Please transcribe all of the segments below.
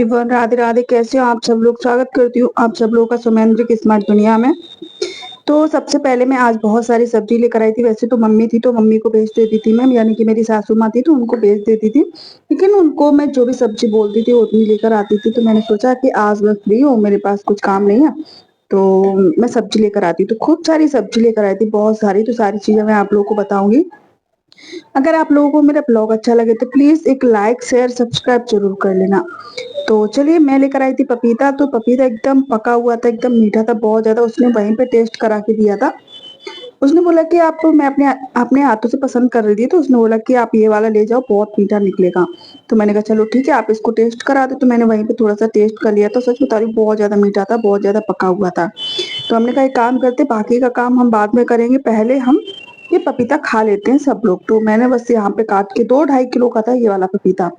Everyone, Radhe Radhe. कैसे हो आप सब लोग? स्वागत करती हूँ आप सब लोगों का सुमेंद्र की स्मार्ट दुनिया में। तो सबसे पहले मैं आज बहुत सारी सब्जी लेकर आई थी। वैसे तो मम्मी थी तो मम्मी को भेज देती थी मैं, यानी कि मेरी सासू माँ थी तो उनको भेज देती थी। लेकिन उनको मैं जो भी सब्जी बोलती थी वो उतनी लेकर आती थी। तो मैंने सोचा कि आज मैं फ्री हूँ, मेरे पास कुछ काम नहीं है, तो मैं सब्जी लेकर आती। तो खूब सारी सब्जी लेकर आई थी, बहुत सारी। तो सारी चीजें मैं आप लोगों को बताऊंगी। अगर आप लोगों को मेरा ब्लॉग अच्छा लगे तो प्लीज एक लाइक शेयर सब्सक्राइब जरूर कर लेना। तो चलिए, मैं लेकर आई थी पपीता। तो पपीता एकदम पका हुआ था, एकदम मीठा था बहुत ज्यादा। उसने वहीं पे टेस्ट करा के दिया था। उसने बोला कि आप, मैं अपने अपने हाथों से पसंद कर रही थी, तो उसने बोला कि आप ये वाला ले जाओ, बहुत मीठा निकलेगा। तो मैंने कहा चलो ठीक है, आप इसको टेस्ट करा दो। तो मैंने वहीं पे थोड़ा सा टेस्ट कर लिया। तो सच बता रही हूँ, बहुत ज्यादा मीठा था, बहुत ज्यादा पका हुआ था। तो हमने कहा एक काम करते, बाकी का काम हम बाद में करेंगे, पहले हम ये पपीता खा लेते हैं सब लोग। तो मैंने बस यहाँ पे काट के, 2-2.5 किलो का था ये वाला पपीता।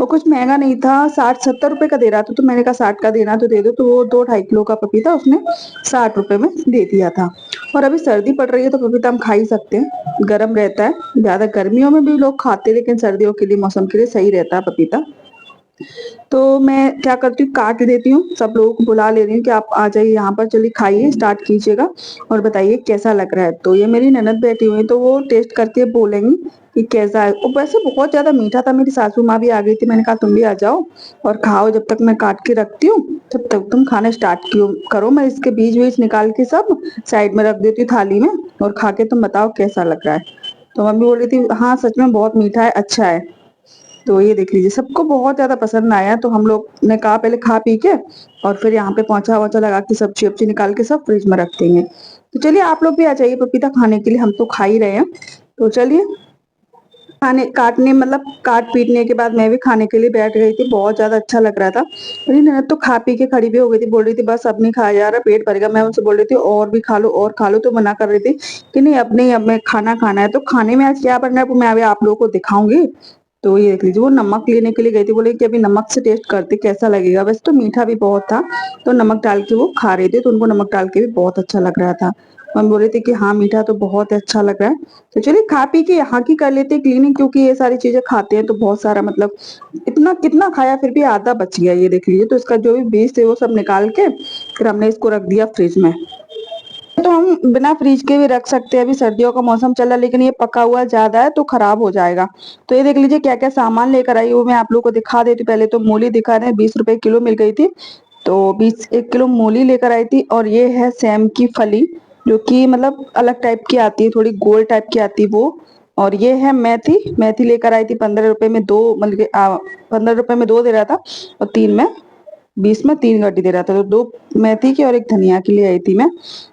वो कुछ महंगा नहीं था, 60-70 रुपए का दे रहा था। तो मैंने कहा 60 का देना तो दे दो। तो वो 2-2.5 किलो का पपीता उसने 60 रुपए में दे दिया था। और अभी सर्दी पड़ रही है तो पपीता हम खा ही सकते हैं, गर्म रहता है। ज्यादा गर्मियों में भी लोग खाते हैं, लेकिन सर्दियों के लिए, मौसम के लिए सही रहता है पपीता। तो मैं क्या करती हूँ, काट देती हूँ, सब लोगों को बुला ले रही हूँ कि आप आ जाइए यहाँ पर, चलिए खाइए, स्टार्ट कीजिएगा और बताइए कैसा लग रहा है। तो ये मेरी ननद बैठी हुई है, तो वो टेस्ट करके बोलेंगी कि कैसा है। और वैसे बहुत ज्यादा मीठा था। मेरी सासू माँ भी आ गई थी, मैंने कहा तुम भी आ जाओ और खाओ, जब तक मैं काट के रखती हूँ तब तक तुम खाना स्टार्ट करो। मैं इसके बीज बीज निकाल के सब साइड में रख देती हूँ थाली में, और खा के तुम बताओ कैसा लग रहा है। तो मम्मी बोल रही थी हाँ सच में बहुत मीठा है, अच्छा है। तो ये देख लीजिए, सबको बहुत ज्यादा पसंद आया। तो हम लोग ने कहा पहले खा पी के और फिर यहाँ पे पहुंचा वहुंचा लगा के सब्जी वब्जी निकाल के सब फ्रिज में रख देंगे। तो चलिए आप लोग भी आ जाइए पपीता खाने के लिए, हम तो खा ही रहे हैं। तो चलिए, खाने काटने मतलब काट पीटने के बाद मैं भी खाने के लिए बैठ गई थी। बहुत ज्यादा अच्छा लग रहा था। मेरी ननद तो खा पी के खड़ी भी हो गई थी, बोल रही थी बस अब नहीं खाया जा रहा, पेट भरेगा। मैं उनसे बोल रही थी और भी खा लो और खा लो, तो मना कर रही थी कि नहीं अब नहीं, अब मैं खाना खाना है। तो खाने में आज क्या बनना है वो मैं अभी आप लोगों को दिखाऊंगी। तो ये देख लीजिए, वो नमक लेने के लिए गई थी, बोले कि अभी नमक से टेस्ट करते कैसा लगेगा। वैसे तो मीठा भी बहुत था, तो नमक डाल के वो खा रहे थे, तो उनको नमक डाल के भी बहुत अच्छा लग रहा था। हम बोले थे कि हाँ मीठा तो बहुत अच्छा लग रहा है। तो चलिए खा पी के यहाँ की कर लेते क्लीनिंग, क्योंकि ये सारी चीजें खाते हैं तो बहुत सारा, मतलब इतना कितना खाया फिर भी आधा बच गया। ये देख लीजिए, तो इसका जो भी बीज थे वो सब निकाल के फिर हमने इसको रख दिया फ्रिज में। तो हम बिना फ्रिज के भी रख सकते हैं, अभी सर्दियों का मौसम चल रहा है, लेकिन ये पका हुआ ज्यादा है तो खराब हो जाएगा। तो ये देख लीजिए क्या क्या सामान लेकर आई, वो मैं आप लोगों को दिखा देती हूँ। पहले तो मूली दिखा रहे हैं, 20 रुपए किलो मिल गई थी। तो 1 किलो मूली लेकर आई थी। और ये है सेम की फली, जो कि मतलब अलग टाइप की आती है, थोड़ी गोल टाइप की आती है वो। और ये है मेथी, मेथी लेकर आई थी 15 रुपए में दो, मतलब 15 रुपए में दो दे रहा था, और 20 में 3 गड्डी दे रहा था। तो 2 मेथी की और 1 धनिया की ले आई थी मैं।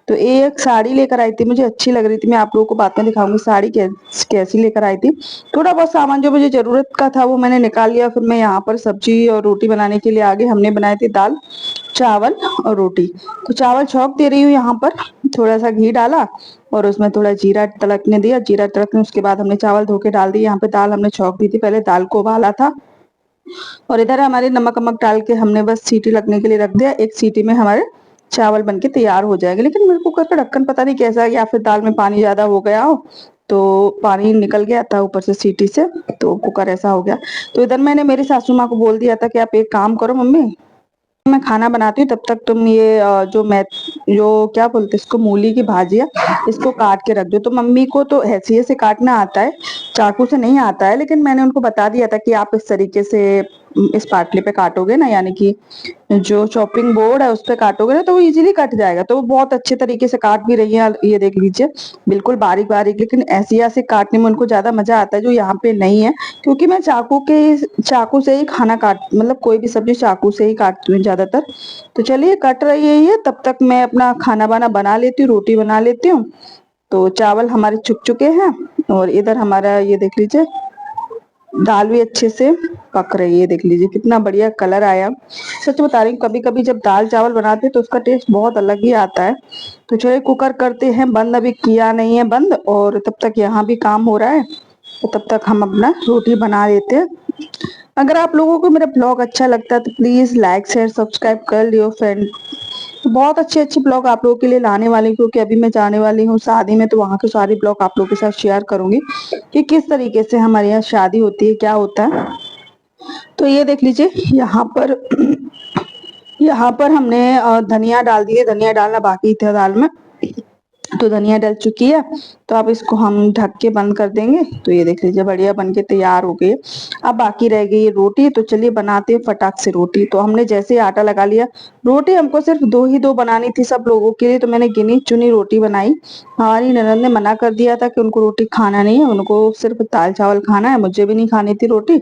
तो एक साड़ी लेकर आई थी, मुझे अच्छी लग रही थी, मैं आप लोगों को बाद में दिखाऊंगी साड़ी कैसी लेकर आई थी। थोड़ा बहुत सामान जो मुझे जरूरत का था वो मैंने निकाल लिया। फिर मैं यहाँ पर सब्जी और रोटी बनाने के लिए आगे, हमने बनाए थे दाल चावल और रोटी। तो चावल छौंक दे रही हूँ यहाँ पर, थोड़ा सा घी डाला और उसमें थोड़ा जीरा तड़कने दिया। जीरा तड़कने उसके बाद हमने चावल धो के डाल दिए। यहाँ पे दाल हमने छौंक दी थी, पहले दाल को उबाला था। और इधर हमारे नमक वमक डाल के हमने बस सीटी लगने के लिए रख दिया। एक सीटी में हमारे चावल बनके तैयार हो जाएंगे। लेकिन मेरे कुकर का ढक्कन पता नहीं कैसा है, या फिर दाल में पानी ज्यादा हो गया हो, तो पानी निकल गया था ऊपर से सीटी से, तो कुकर ऐसा हो गया। तो इधर मैंने मेरी सासू माँ को बोल दिया था कि आप एक काम करो मम्मी, मैं खाना बनाती हूँ तब तक तुम ये जो क्या बोलते हैं इसको, मूली की भाजी है, इसको काट के रख दो। तो मम्मी को तो हैसियत से काटना आता है, चाकू से नहीं आता है। लेकिन मैंने उनको बता दिया था कि आप इस तरीके से इस पाटली पे काटोगे ना, यानी कि जो चॉपिंग बोर्ड है उस पे काटोगे ना, तो वो इजीली कट जाएगा। तो वो बहुत अच्छे तरीके से काट भी रही है, ये देख लीजिए, बिल्कुल बारीक बारीक। लेकिन ऐसे ऐसे काटने में उनको ज्यादा मजा आता है, जो यहाँ पे नहीं है। क्योंकि मैं चाकू से ही खाना काट, मतलब कोई भी सब्जी चाकू से ही काटती हूँ ज्यादातर। तो चलिए कट रही है ये, तब तक मैं अपना खाना वाना बना लेती हूँ, रोटी बना लेती हूँ। तो चावल हमारे छुक चुके हैं, और इधर हमारा ये देख लीजिए दाल भी अच्छे से पक रही है। देख लीजिए कितना बढ़िया कलर आया। सच बता रही हूँ, कभी कभी जब दाल चावल बनाते हैं तो उसका टेस्ट बहुत अलग ही आता है। तो चलिए कुकर करते हैं बंद, अभी किया नहीं है बंद, और तब तक यहाँ भी काम हो रहा है। तो तब तक हम अपना रोटी बना लेते हैं। अगर आप लोगों को मेरा ब्लॉग अच्छा लगता है तो प्लीज लाइक शेयर सब्सक्राइब कर लियो फ्रेंड। बहुत अच्छे अच्छे ब्लॉग आप लोगों के लिए लाने वाली हूँ, क्योंकि अभी मैं जाने वाली हूँ शादी में, तो वहाँ के सारे ब्लॉग आप लोगों के साथ शेयर करूंगी कि किस तरीके से हमारे यहाँ शादी होती है, क्या होता है। तो ये देख लीजिए यहाँ पर हमने धनिया डाल दिए, धनिया डालना बाकी था दाल में, तो धनिया डल चुकी है। तो अब इसको हम ढक के बंद कर देंगे। तो ये देख लीजिए बढ़िया बन के तैयार हो गई। अब बाकी रह गई रोटी, तो चलिए बनाते हैं फटाक से रोटी। तो हमने जैसे ही आटा लगा लिया, रोटी हमको सिर्फ दो बनानी थी सब लोगों के लिए, तो मैंने गिनी चुनी रोटी बनाई। हमारी ननद ने मना कर दिया था कि उनको रोटी खाना नहीं है, उनको सिर्फ दाल चावल खाना है। मुझे भी नहीं खानी थी रोटी,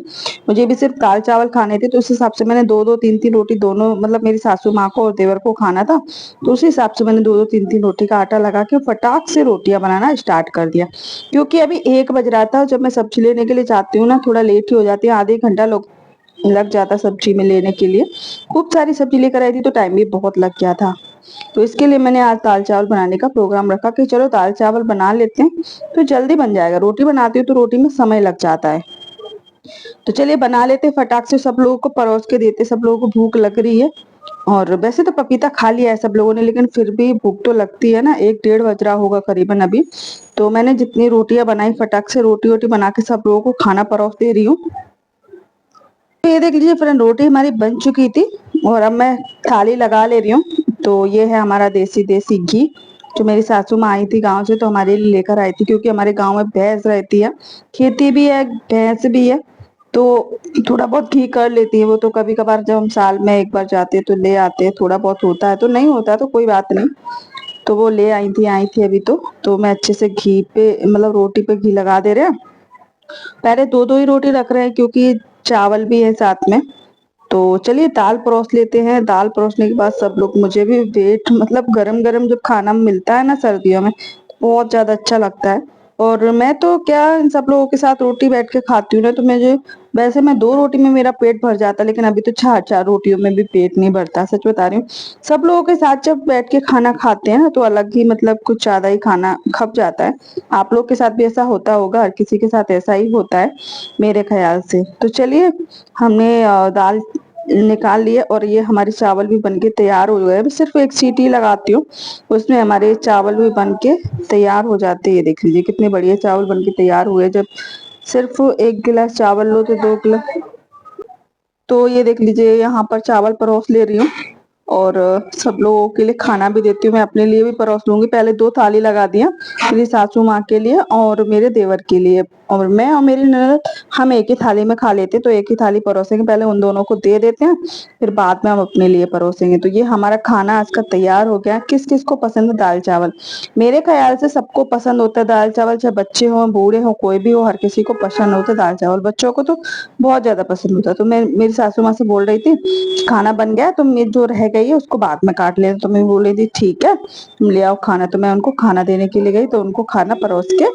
मुझे भी सिर्फ दाल चावल खाने थे। तो उस हिसाब से मैंने दो दो तीन तीन रोटी दोनों, मतलब मेरी सासू माँ को और देवर को खाना था, तो उस हिसाब से मैंने दो दो तीन तीन रोटी का आटा लगा के फटाक से रोटियां बनाना स्टार्ट कर दिया। क्योंकि अभी 1 बज रहा था, जब मैं सब्जी लेने के लिए जाती हूँ ना, थोड़ा लेट ही हो जाती है, आधे घंटा लोग लग जाता सब्जी में लेने के लिए। खूब सारी सब्जी लेकर आई थी तो टाइम भी बहुत लग गया था। तो इसके लिए मैंने आज दाल चावल बनाने का प्रोग्राम रखा कि चलो दाल चावल बना लेते हैं, तो जल्दी बन जाएगा। रोटी बनाती हूँ तो रोटी में समय लग जाता है। तो चलिए बना लेते फटाक से, सब लोगों को परोस के देते, सब लोगों को भूख लग रही है। और वैसे तो पपीता खा लिया है सब लोगों ने, लेकिन फिर भी भूख तो लगती है ना, 1 डेढ़ बज रहा होगा करीबन अभी। तो मैंने जितनी रोटियां बनाई फटाक से रोटी वोटी बना के सब लोगों को खाना परोस दे रही हूँ। तो ये देख लीजिए फ्रेंड, रोटी हमारी बन चुकी थी और अब मैं थाली लगा ले रही हूँ। तो ये है हमारा देसी देसी घी, जो मेरी सासू माँ आई थी गांव से तो हमारे लिए लेकर आई थी, क्योंकि हमारे गांव में भैंस रहती है, खेती भी है, भैंस भी है। तो थोड़ा बहुत घी कर लेती है वो, तो कभी कभार जब हम साल में एक बार जाते हैं तो ले आते हैं, थोड़ा बहुत होता है तो नहीं होता है तो कोई बात नहीं। तो वो ले आई थी अभी। तो मैं अच्छे से घी पे, मतलब रोटी पे घी लगा दे रहे हैं। पहले दो दो ही रोटी रख रहे हैं क्योंकि चावल भी है साथ में। तो चलिए दाल परोस लेते हैं। दाल परोसने के बाद सब लोग, मुझे भी वेट, मतलब गरम गरम जब खाना मिलता है ना सर्दियों में, बहुत ज्यादा अच्छा लगता है। और मैं तो क्या इन सब लोगों के साथ रोटी बैठ के खाती हूँ ना, तो मुझे, वैसे मैं 2 रोटी में मेरा पेट भर जाता है, लेकिन अभी तो 4 4 रोटियों में भी पेट नहीं भरता, सच बता रही हूँ। सब लोगों के साथ जब बैठ के खाना खाते हैं ना, तो अलग ही, मतलब कुछ ज्यादा ही खाना खप जाता है। आप लोग के साथ भी ऐसा होता होगा, हर किसी के साथ ऐसा ही होता है मेरे ख्याल से। तो चलिए हमने दाल निकाल लिए और ये हमारे चावल भी बनके तैयार हो गए। अभी सिर्फ एक सीटी लगाती हूँ, उसमें हमारे चावल भी बनके तैयार हो जाते हैं। ये देख लीजिए कितने बढ़िया चावल बनके तैयार हुए। जब सिर्फ 1 गिलास चावल लो तो 2 गिलास। तो ये देख लीजिए यहाँ पर चावल परोस ले रही हूँ और सब लोगों के लिए खाना भी देती हूँ। मैं अपने लिए भी परोस लूंगी। पहले 2 थाली लगा दिया, मेरी सासू माँ के लिए और मेरे देवर के लिए, और मैं और मेरी ननद हम एक ही थाली में खा लेते, तो एक ही थाली परोसेंगे, पहले उन दोनों को दे देते हैं, फिर बाद में हम अपने लिए परोसेंगे। तो ये हमारा खाना आज का तैयार हो गया। किस किस को पसंद है दाल चावल? मेरे ख्याल से सबको पसंद होता है दाल चावल, चाहे बच्चे हो बूढ़े हो कोई भी हो, हर किसी को पसंद होता है दाल चावल। बच्चों को तो बहुत ज्यादा पसंद होता है। तो मैं मेरी सासू माँ से बोल रही थी खाना बन गया, तो मैं जो रह गई है उसको बाद में काट लेना। तो मैं बोल रही थी ठीक है तुम ले आओ खाना। तो मैं उनको खाना देने के लिए गई, तो उनको खाना परोस के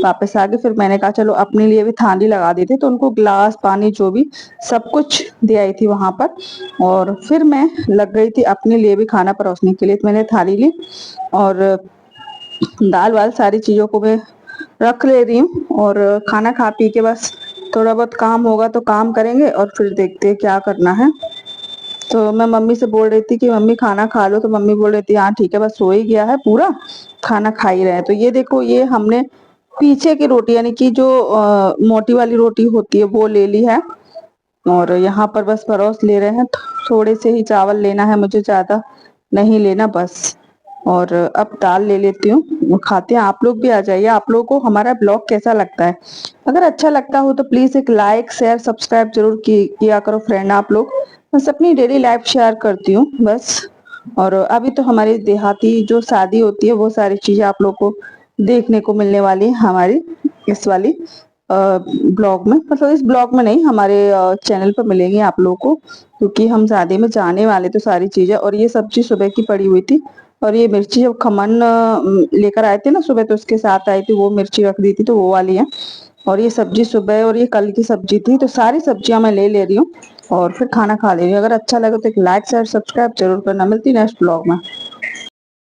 वापस आ गए। फिर मैंने कहा चलो अपने लिए भी थाली लगा देते, तो उनको गिलास पानी जो भी सब कुछ दे आई थी वहां पर। और फिर मैं लग गई थी अपने लिए भी खाना परोसने के लिए। तो मैंने थाली ली और दाल वाल सारी चीजों को मैं रख ले रही हूँ, और खाना खा पी के बस थोड़ा बहुत काम होगा तो काम करेंगे और फिर देखते हैं क्या करना है। तो मैं मम्मी से बोल रही थी कि मम्मी खाना खा लो, तो मम्मी बोल रही थी हाँ ठीक है, बस हो ही गया है पूरा, खाना खा ही रहे हैं। तो ये देखो, ये हमने पीछे की रोटी, यानी कि जो मोटी वाली रोटी होती है वो ले ली है, और यहाँ पर बस परोस ले रहे हैं। थोड़े से ही चावल लेना है मुझे, ज्यादा नहीं लेना बस। और अब दाल ले लेती हूँ, वो खाते हैं। आप लोग भी आ जाइए। आप लोगों को हमारा ब्लॉग कैसा लगता है? अगर अच्छा लगता हो तो प्लीज एक लाइक शेयर सब्सक्राइब जरूर किया करो फ्रेंड। आप लोग, बस अपनी डेली लाइफ शेयर करती हूँ बस। और अभी तो हमारी देहाती जो शादी होती है वो सारी चीजें आप लोग को देखने को मिलने वाली है हमारी इस वाली ब्लॉग में, मतलब इस ब्लॉग में नहीं, हमारे चैनल पर मिलेंगी आप लोगों को, क्योंकि हम शादी में जाने वाले तो सारी चीजें। और ये सब्जी सुबह की पड़ी हुई थी, और ये मिर्ची जब खमन लेकर आए थे ना सुबह, तो उसके साथ आई थी वो मिर्ची रख दी थी, तो वो वाली है। और ये सब्जी सुबह, और ये कल की सब्जी थी। तो सारी सब्जियां मैं ले ले रही हूँ और फिर खाना खा ले रही हूँ। अगर अच्छा लगे तो एक लाइक शेयर सब्सक्राइब जरूर करना। मिलती नेक्स्ट ब्लॉग में।